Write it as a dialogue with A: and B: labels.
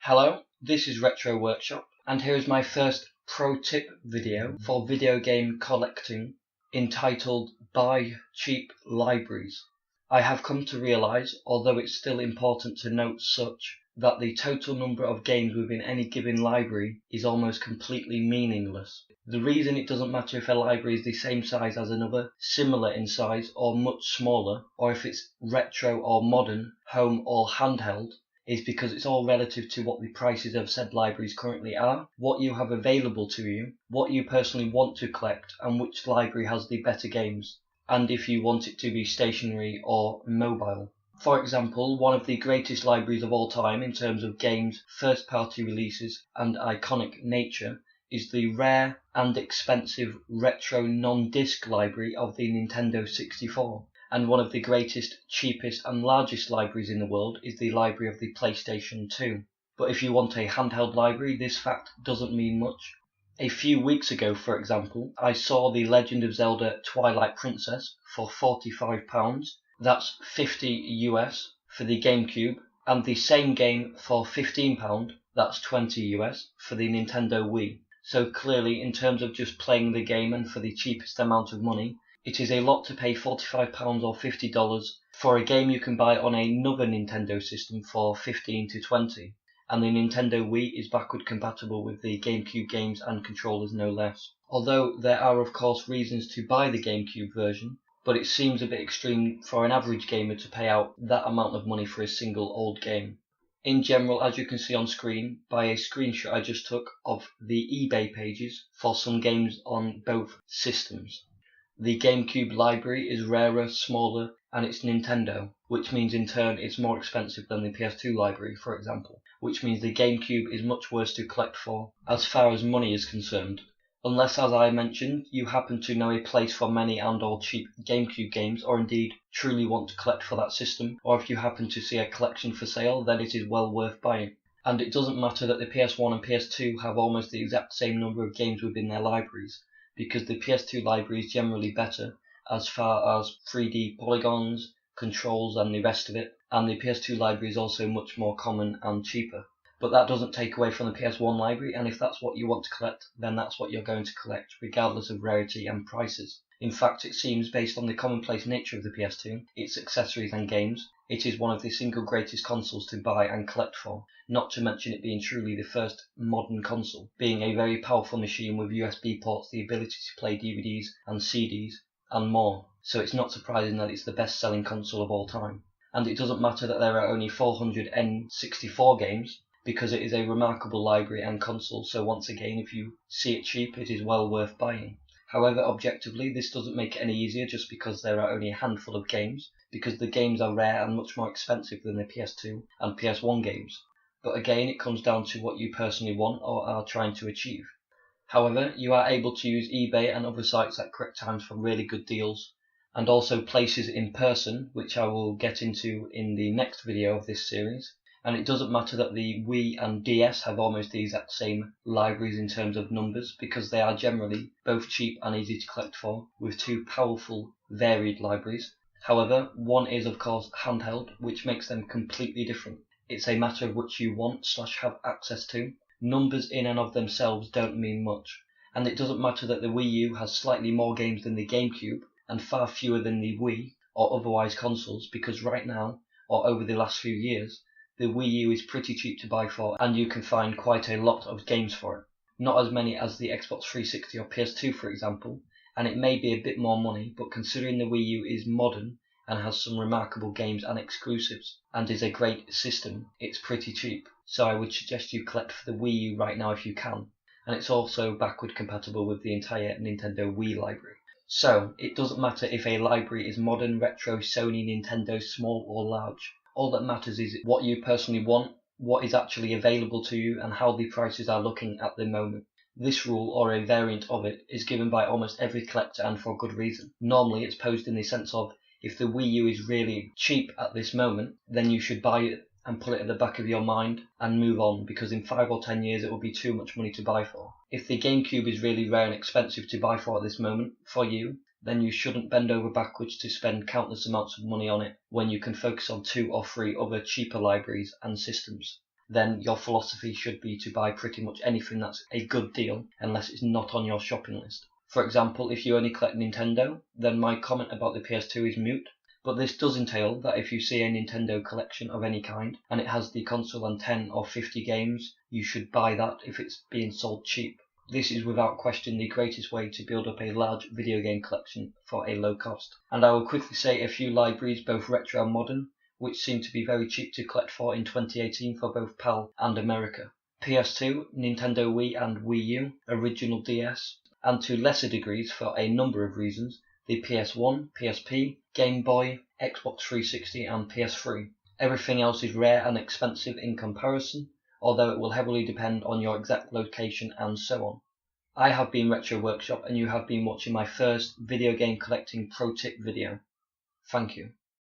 A: Hello, this is Retro Workshop, and here is my first pro tip video for video game collecting entitled Buy Cheap Libraries. I have come to realise, although it's still important to note such, that the total number of games within any given library is almost completely meaningless. The reason it doesn't matter if a library is the same size as another, similar in size or much smaller, or if it's retro or modern, home or handheld, is because it's all relative to what the prices of said libraries currently are, what you have available to you, what you personally want to collect, and which library has the better games, and if you want it to be stationary or mobile. For example, one of the greatest libraries of all time in terms of games, first-party releases, and iconic nature is the rare and expensive retro non-disc library of the Nintendo 64. And one of the greatest, cheapest and largest libraries in the world is the library of the PlayStation 2. But if you want a handheld library, this fact doesn't mean much. A few weeks ago, for example, I saw The Legend of Zelda Twilight Princess for £45, that's 50 US for the GameCube, and the same game for £15, that's 20 US for the Nintendo Wii. So clearly, in terms of just playing the game and for the cheapest amount of money, it is a lot to pay £45 or $50 for a game you can buy on another Nintendo system for 15 to 20, and the Nintendo Wii is backward compatible with the GameCube games and controllers no less. Although there are of course reasons to buy the GameCube version, but it seems a bit extreme for an average gamer to pay out that amount of money for a single old game. In general, as you can see on screen, by a screenshot I just took of the eBay pages for some games on both systems. The GameCube library is rarer, smaller, and it's Nintendo, which means in turn it's more expensive than the PS2 library, for example, which means the GameCube is much worse to collect for, as far as money is concerned. Unless, as I mentioned, you happen to know a place for many and all cheap GameCube games, or indeed truly want to collect for that system, or if you happen to see a collection for sale, then it is well worth buying. And it doesn't matter that the PS1 and PS2 have almost the exact same number of games within their libraries, because the PS2 library is generally better as far as 3D polygons, controls and the rest of it, and the PS2 library is also much more common and cheaper. But that doesn't take away from the PS1 library, and if that's what you want to collect, then that's what you're going to collect, regardless of rarity and prices. In fact, it seems, based on the commonplace nature of the PS2, its accessories and games, it is one of the single greatest consoles to buy and collect for, not to mention it being truly the first modern console, being a very powerful machine with USB ports, the ability to play DVDs and CDs, and more, so it's not surprising that it's the best-selling console of all time. And it doesn't matter that there are only 400 N64 games, because it is a remarkable library and console, so once again, if you see it cheap, it is well worth buying. However, objectively, this doesn't make it any easier just because there are only a handful of games, because the games are rare and much more expensive than the PS2 and PS1 games. But again, it comes down to what you personally want or are trying to achieve. However, you are able to use eBay and other sites at correct times for really good deals, and also places in person, which I will get into in the next video of this series. And it doesn't matter that the Wii and DS have almost the exact same libraries in terms of numbers, because they are generally both cheap and easy to collect for, with two powerful, varied libraries. However, one is of course handheld, which makes them completely different. It's a matter of which you want / have access to. Numbers in and of themselves don't mean much, and it doesn't matter that the Wii U has slightly more games than the GameCube, and far fewer than the Wii, or otherwise consoles, because right now, or over the last few years, the Wii U is pretty cheap to buy for, and you can find quite a lot of games for it. Not as many as the Xbox 360 or PS2, for example, and it may be a bit more money, but considering the Wii U is modern and has some remarkable games and exclusives, and is a great system, it's pretty cheap. So I would suggest you collect for the Wii U right now if you can, and it's also backward compatible with the entire Nintendo Wii library. So, it doesn't matter if a library is modern, retro, Sony, Nintendo, small or large. All that matters is what you personally want, what is actually available to you, and how the prices are looking at the moment. This rule, or a variant of it, is given by almost every collector and for good reason. Normally it's posed in the sense of, if the Wii U is really cheap at this moment, then you should buy it and put it at the back of your mind and move on, because in 5 or 10 years it will be too much money to buy for. If the GameCube is really rare and expensive to buy for at this moment, for you, then you shouldn't bend over backwards to spend countless amounts of money on it when you can focus on 2 or 3 other cheaper libraries and systems. then your philosophy should be to buy pretty much anything that's a good deal unless it's not on your shopping list. For example, if you only collect Nintendo, then my comment about the PS2 is moot. But this does entail that if you see a Nintendo collection of any kind, and it has the console and 10 or 50 games, you should buy that if it's being sold cheap. This is without question the greatest way to build up a large video game collection for a low cost. And I will quickly say a few libraries, both retro and modern, which seem to be very cheap to collect for in 2018 for both PAL and America. PS2, Nintendo Wii and Wii U, original DS, and to lesser degrees for a number of reasons, the PS1, PSP, Game Boy, Xbox 360 and PS3. Everything else is rare and expensive in comparison, although it will heavily depend on your exact location and so on. I have been Retro Workshop and you have been watching my first video game collecting pro tip video. Thank you.